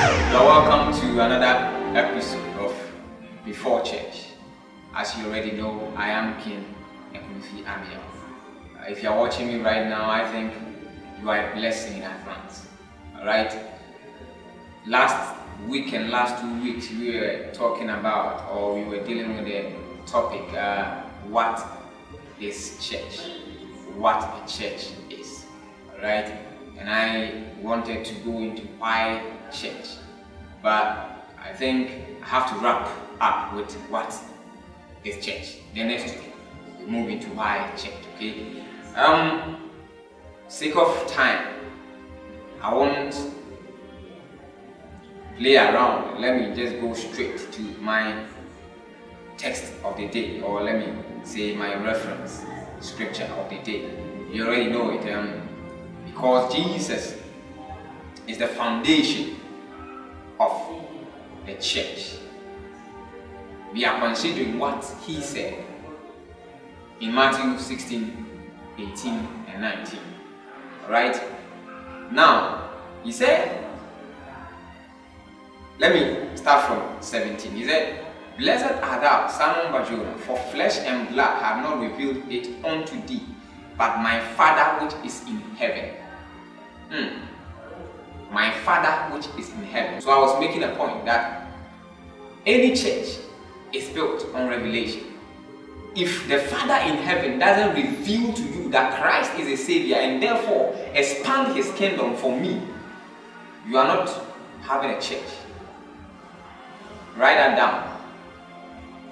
You're welcome to another episode of Before Church. As you already know, I am King Ekunfi Amiel. If you're watching me right now, I think you are a blessing in advance. Alright? Last week and last 2 weeks, we were talking about, or we were dealing with the topic, what is church? What a church is. Alright? And I wanted to go into why church. But I think I have to wrap up with what is church. Then next week, we move into why church, okay? Sake of time, I won't play around. Let me just go straight to my text of the day, or let me say my reference scripture of the day. You already know it, because Jesus is the foundation of the church. We are considering what he said in Matthew 16, 18 and 19. Alright? Now, he said, let me start from 17. He said, "Blessed art thou, Simon Barjona, for flesh and blood have not revealed it unto thee, but my Father which is in heaven." My Father which is in heaven. So I was making a point that any church is built on revelation. If the Father in heaven doesn't reveal to you that Christ is a Savior and therefore expand His kingdom for me, you are not having a church. Write that down.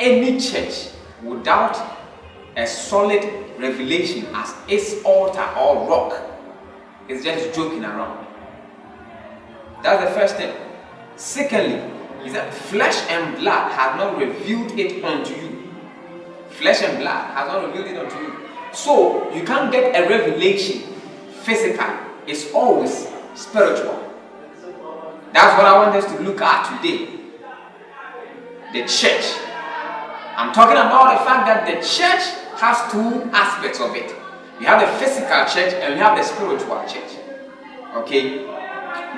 Any church without a solid revelation as its altar or rock is just joking around. That's the first thing. Secondly, he said, flesh and blood have not revealed it unto you. Flesh and blood has not revealed it unto you. So you can't get a revelation physical. It's always spiritual. That's what I want us to look at today. The church. I'm talking about the fact that the church has two aspects of it. We have the physical church and we have the spiritual church. Okay?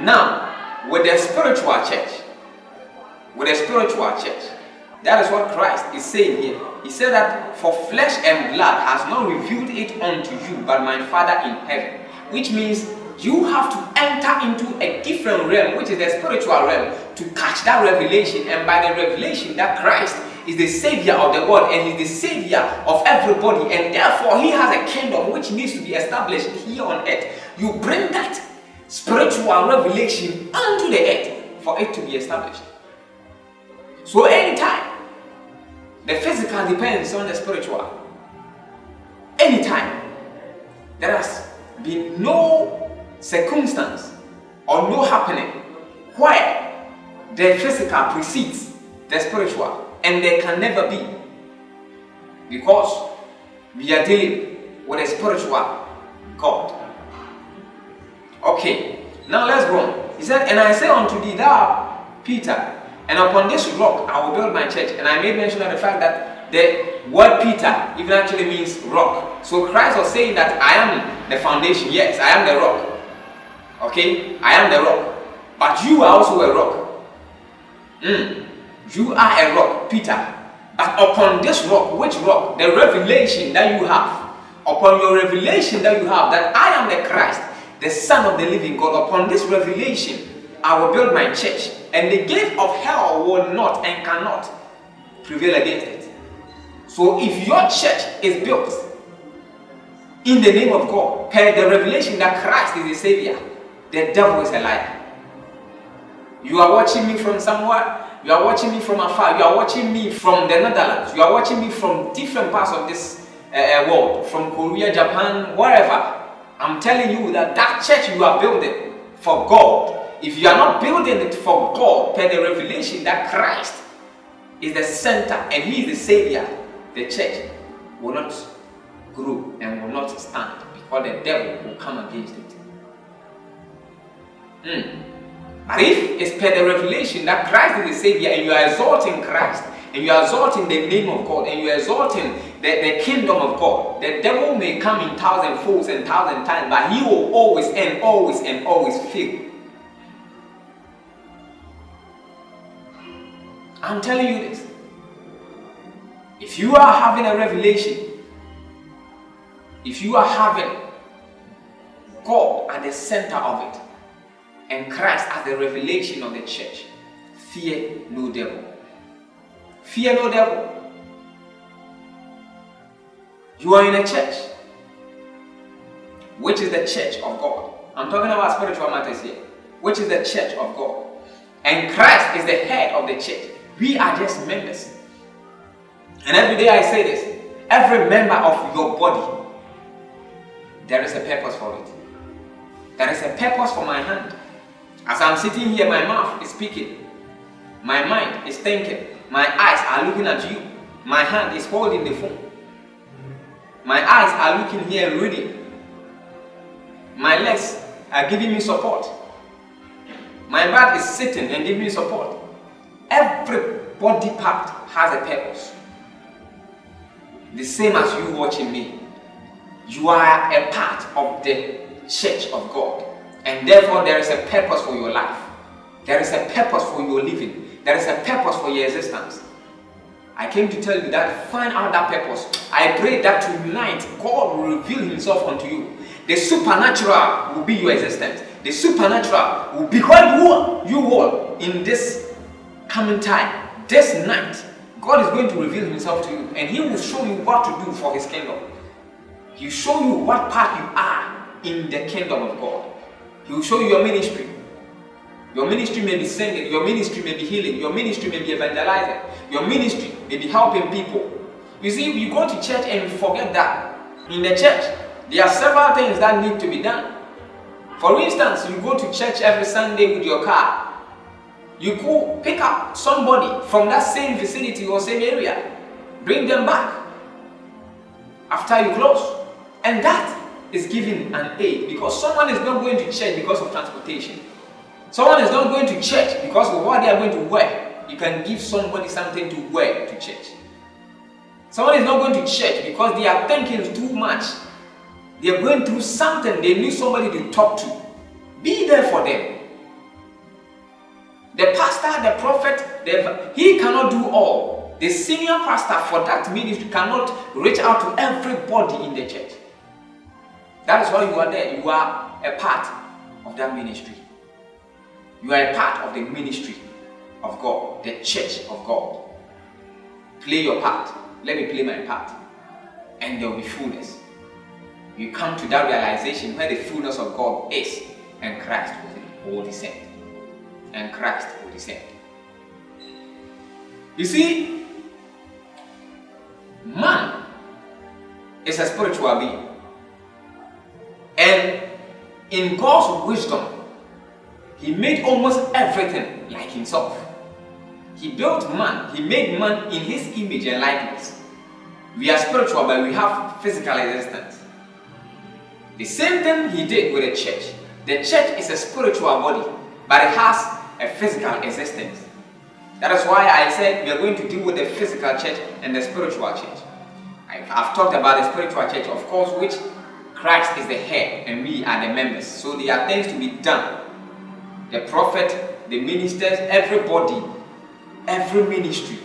Now, with the spiritual church, that is what Christ is saying here. He said that for flesh and blood has not revealed it unto you, but my Father in heaven. Which means you have to enter into a different realm, which is the spiritual realm, to catch that revelation. And by the revelation that Christ is the Savior of the world and He's the Savior of everybody, and therefore He has a kingdom which needs to be established here on earth. You bring that spiritual revelation onto the earth for it to be established. So anytime the physical depends on the spiritual, anytime there has been no circumstance or no happening where the physical precedes the spiritual, and there can never be, because we are dealing with a spiritual God. Okay, now let's go on. He said, "And I say unto thee, thou Peter, and upon this rock I will build my church." And I made mention of the fact that the word Peter even actually means rock. So Christ was saying that I am the foundation. Yes, I am the rock. Okay, I am the rock. But you are also a rock. You are a rock, Peter. But upon this rock, which rock? The revelation that you have. Upon your revelation that you have, that I am the Christ, the Son of the living God, upon this revelation, I will build my church, and the gate of hell will not and cannot prevail against it. So if your church is built in the name of God, per the revelation that Christ is the Savior, the devil is a liar. You are watching me from somewhere, you are watching me from afar, you are watching me from the Netherlands, you are watching me from different parts of this world, from Korea, Japan, wherever. I'm telling you that that church you are building for God, if you are not building it for God, per the revelation that Christ is the center and He is the Savior, the church will not grow and will not stand, because the devil will come against it. But if it's per the revelation that Christ is the Savior, and you are exalting Christ, and you are exalting the name of God, and you are exalting the kingdom of God, the devil may come in 1,000 folds and 1,000 times, but he will always and always fail. I'm telling you this. If you are having a revelation, if you are having God at the center of it, and Christ as the revelation of the church, fear no devil. Fear no devil. You are in a church, which is the church of God. I'm talking about spiritual matters here, which is the church of God. And Christ is the head of the church. We are just members. And every day I say this, every member of your body, there is a purpose for it. There is a purpose for my hand. As I'm sitting here, my mouth is speaking. My mind is thinking. My eyes are looking at you. My hand is holding the phone. My eyes are looking here and reading. My legs are giving me support. My back is sitting and giving me support. Every body part has a purpose. The same as you watching me. You are a part of the church of God. And therefore there is a purpose for your life. There is a purpose for your living. There is a purpose for your existence. I came to tell you that find out that purpose. I pray that tonight God will reveal himself unto you. The supernatural will be your existence. The supernatural will be what you are in this coming time. This night, God is going to reveal himself to you, and he will show you what to do for his kingdom. He will show you what part you are in the kingdom of God. He will show you your ministry. Your ministry may be singing, your ministry may be healing, your ministry may be evangelizing, your ministry may be helping people. You see, you go to church and you forget that. In the church, there are several things that need to be done. For instance, you go to church every Sunday with your car. You go pick up somebody from that same vicinity or same area. Bring them back after you close. And that is giving an aid, because someone is not going to church because of transportation. Someone is not going to church because of what they are going to wear. You can give somebody something to wear to church. Someone is not going to church because they are thinking too much. They are going through something. They need somebody to talk to. Be there for them. The pastor, the prophet, he cannot do all. The senior pastor for that ministry cannot reach out to everybody in the church. That is why you are there. You are a part of that ministry. You are a part of the ministry of God, the church of God. Play your part. Let me play my part. And there will be fullness. You come to that realization where the fullness of God is, and Christ will descend. And Christ will descend. You see, man is a spiritual being. And in God's wisdom, he made almost everything like himself. He built man. He made man in his image and likeness. We are spiritual, but we have physical existence. The same thing he did with the church. The church is a spiritual body, but it has a physical existence. That is why I said we are going to deal with the physical church and the spiritual church. I've talked about the spiritual church, of course, which Christ is the head and we are the members. So there are things to be done. The prophet, the ministers, everybody, every ministry.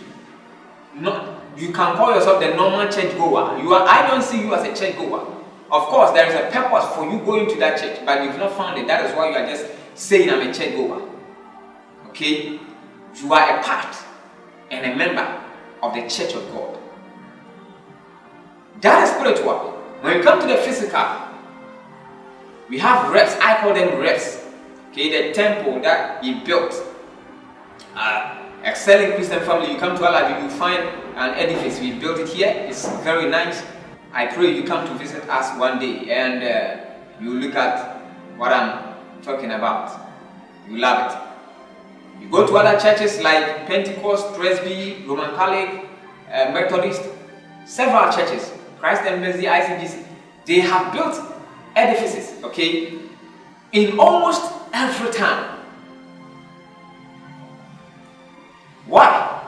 You can call yourself the normal church goer. I don't see you as a church goer. Of course, there is a purpose for you going to that church, but you've not found it. That is why you are just saying I'm a church goer. Okay? You are a part and a member of the church of God. That is spiritual. When we come to the physical, we have reps. I call them reps. Okay, the temple that he built. Excelling Christian family, you come to Allah, you find an edifice. We built it here. It's very nice. I pray you come to visit us one day and you look at what I'm talking about. You love it. You go to other churches like Pentecost, Presby, Roman Catholic, Methodist, several churches, Christ Embassy, ICGC. They have built edifices, okay, in almost every town. Why?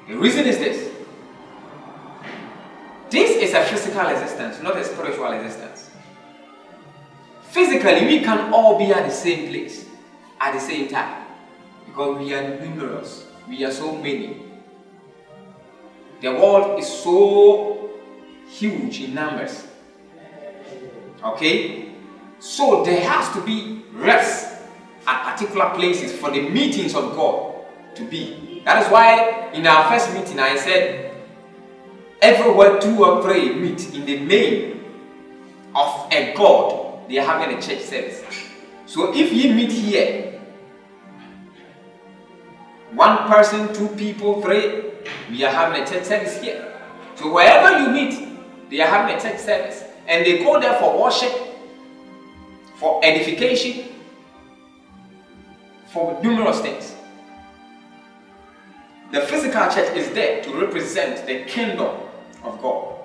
The reason is this. This is a physical existence, not a spiritual existence. Physically, we can all be at the same place at the same time because we are numerous. we are so many. The world is so huge in numbers. Okay? So there has to be reps at particular places for the meetings of God to be. That is why in our first meeting I said, everywhere two or three meet in the name of a God, they are having a church service. So if you meet here, one person, two people, three, we are having a church service here. So wherever you meet, they are having a church service. And they go there for worship, for edification, for numerous things. The physical church is there to represent the kingdom of God.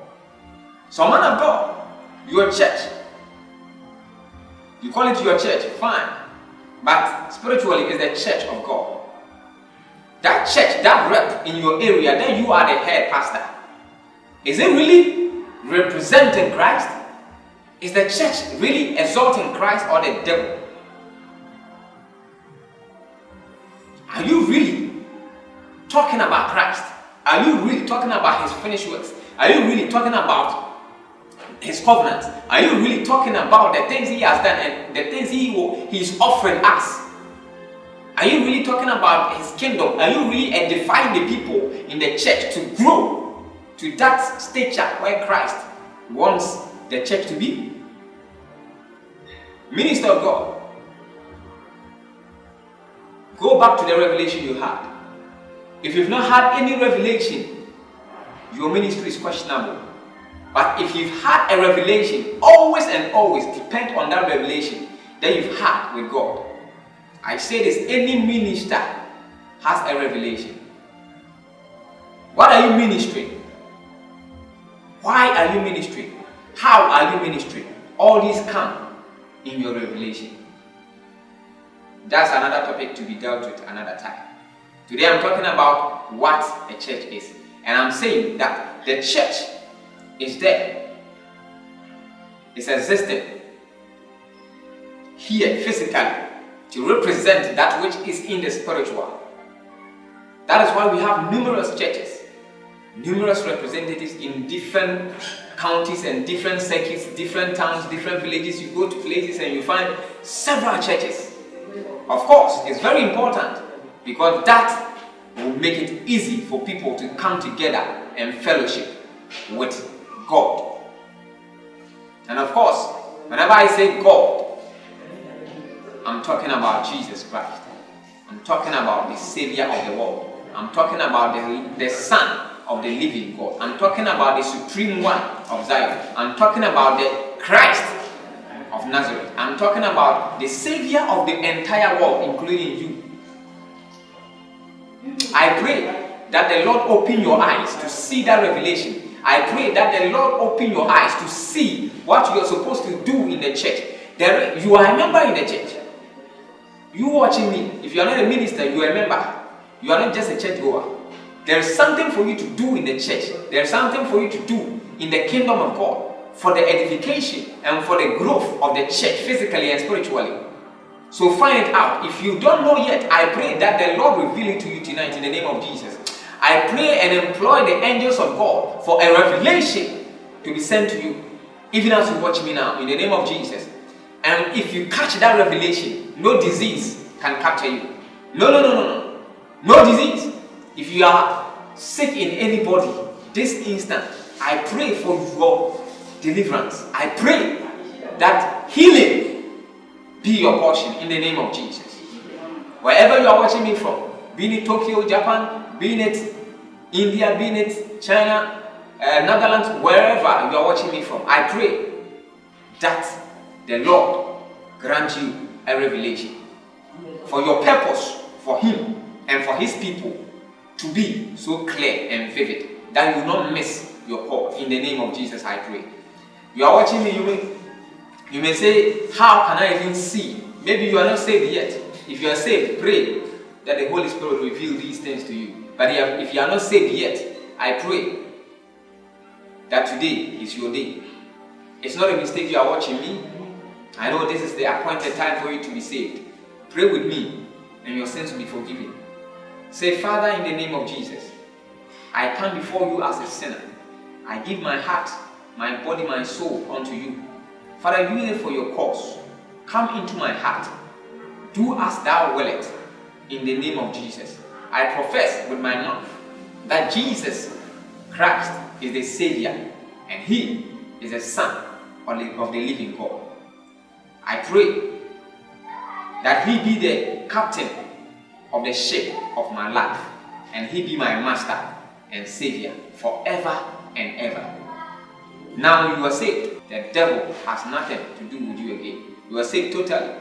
So man of God, your church, you call it your church, fine. But spiritually it's the church of God. That church, that rep in your area, then you are the head pastor. Is it really representing Christ? Is the church really exalting Christ or the devil? Are you really talking about Christ? Are you really talking about his finished works? Are you really talking about his covenant? Are you really talking about the things he has done and the things he's offering us? Are you really talking about his kingdom? Are you really edifying the people in the church to grow to that stature where Christ wants the church to be? Minister of God, go back to the revelation you had. If you've not had any revelation, your ministry is questionable. But if you've had a revelation, always and always depend on that revelation that you've had with God. I say this, any minister has a revelation. What are you ministering? Why are you ministering? How are you ministering? All these come in your revelation. That's another topic to be dealt with another time. Today I'm talking about what a church is. And I'm saying that the church is there. It's existing here physically to represent that which is in the spiritual. That is why we have numerous churches, numerous representatives in different counties and different circuits, different towns, different villages. You go to places and you find several churches. Of course, it's very important because that will make it easy for people to come together and fellowship with God. And of course, whenever I say God, I'm talking about Jesus Christ. I'm talking about the Savior of the world. I'm talking about the Son of the living God. I'm talking about the Supreme One of Zion. I'm talking about the Christ of Nazareth. I'm talking about the Savior of the entire world, including you. I pray that the Lord open your eyes to see that revelation. I pray that the Lord open your eyes to see what you are supposed to do in the church. You are a member in the church. You watching me, if you are not a minister, you are a member. You are not just a church goer. There is something for you to do in the church. There is something for you to do in the kingdom of God for the edification and for the growth of the church physically and spiritually. So find it out. If you don't know yet, I pray that the Lord reveal it to you tonight in the name of Jesus. I pray and employ the angels of God for a revelation to be sent to you, even as you watch me now, in the name of Jesus. And if you catch that revelation, no disease can capture you. No disease. If you are sick in any body, this instant, I pray for your deliverance. I pray that healing be your portion in the name of Jesus. Wherever you are watching me from, be it Tokyo, Japan, be it India, be it China, Netherlands, wherever you are watching me from, I pray that the Lord grant you a revelation for your purpose, for Him and for His people to be so clear and vivid that you will not miss your call. In the name of Jesus, I pray. You are watching me, you may say, how can I even see? Maybe you are not saved yet. If you are saved, pray that the Holy Spirit will reveal these things to you. But if you are not saved yet, I pray that today is your day. It's not a mistake you are watching me. I know this is the appointed time for you to be saved. Pray with me and your sins will be forgiven. Say, Father, in the name of Jesus, I come before you as a sinner. I give my heart, my body, my soul unto you. Father, use it for your cause. Come into my heart. Do as thou wilt, in the name of Jesus. I profess with my mouth that Jesus Christ is the Savior and He is the Son of the living God. I pray that He be the captain of the ship of my life and He be my master and Savior forever and ever. Now you are saved. The devil has nothing to do with you again. You are saved totally.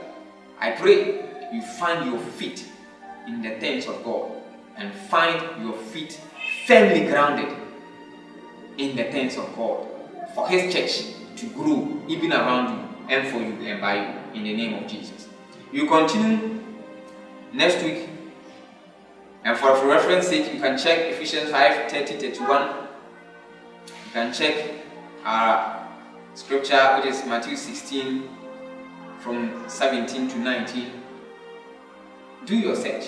I pray you find your feet in the things of God and find your feet firmly grounded in the things of God for His church to grow even around you and for you and by you in the name of Jesus. You continue next week, and for reference sake, you can check Ephesians 5:30-31. You can check our scripture, which is Matthew 16 from 17 to 19. Do your search.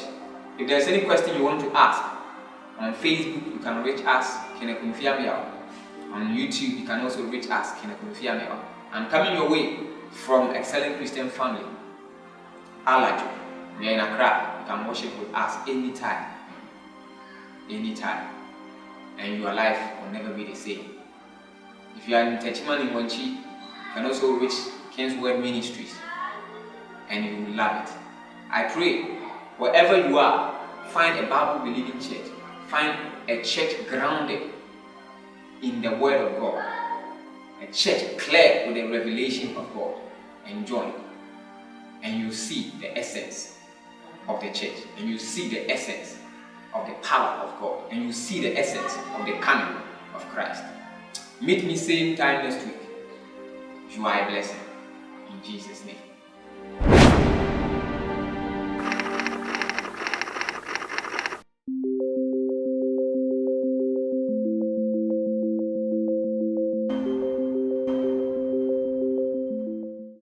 If there's any question you want to ask, on Facebook you can reach us, on YouTube you can also reach us. I'm coming your way from Excellent Christian Family, Alaju. We are in Accra. You can worship with us anytime, and your life will never be the same. If you are in Techiman in Wanchi, you can also reach King's Word Ministries, and you will love it. I pray wherever you are, find a Bible-believing church. Find a church grounded in the Word of God, a church clear with the revelation of God, and join. And you see the essence of the church, and you see the essence of the power of God, and you see the essence of the coming of Christ. Meet me same time next week. You are a blessing. In Jesus' name.